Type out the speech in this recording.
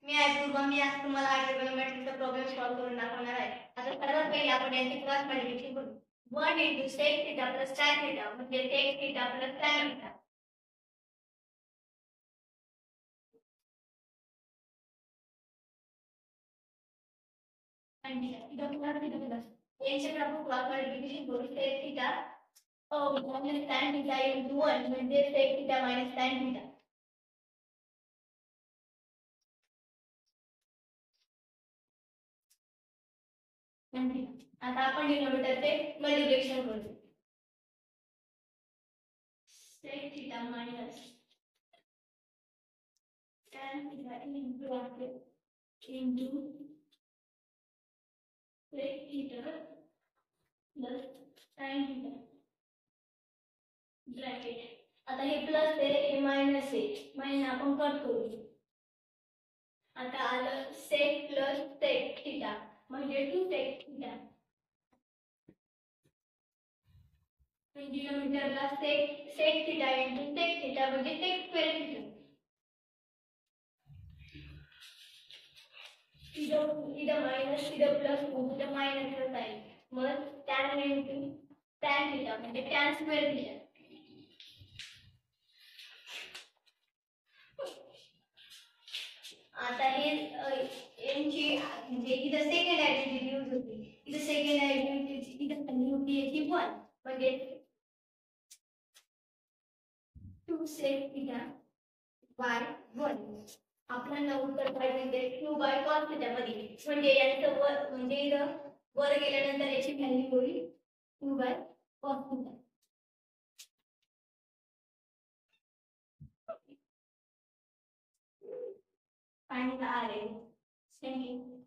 मी आहे पूर्वा. मी आज तुम्हाला ट्रिग्नोमेट्रीचा प्रॉब्लेम सॉल्व्ह करून दाखवणार आहे. आता सर्वात पहिले आपण याची क्रॉस मल्टिप्लिकेशन करू. 1 * sec theta plus tan theta म्हणजे sec theta plus tan theta. आणि इथं पुन्हा किती प्लस याचे आपण क्रॉस मल्टिप्लिकेशन करू. sec theta minus tan theta into 1 म्हणजे sec theta minus tan theta. आता आपण डिनोमिनेटरचे मल्टिप्लिकेशन करू. sec theta minus tan theta into sec theta plus tan theta bracket. आता हे प्लस आहे हे मायनस आहे मायनस आपण कट करू. आता आलं sec प्लस sec थीटा म्हणजे 2 sec थीटा. डिनोमिनेटरला sec theta into sec theta म्हणजे sec स्क्वेअर थीटा. इथं मायनस इथं प्लस इथं मायनसच आहे. मग tan इंटू tan थीटा म्हणजे tan स्क्वेअर थीटा. आता हे यांची म्हणजे इथं सेकंड आयडेंटिटी यूज होती. इथं सेकंड आयडेंटिटी इथं खाली होती याची 1 म्हणजे 2 sec थीटा बाय 1. आपल्याला उत्तर पाहिजे ते 2 बाय cos थीटा मध्ये म्हणजे यांचं वर म्हणजे इथं वर गेल्यानंतर याची व्हॅल्यू होईल 2 बाय cos थीटा. आणि आर आहे. थँक्यू.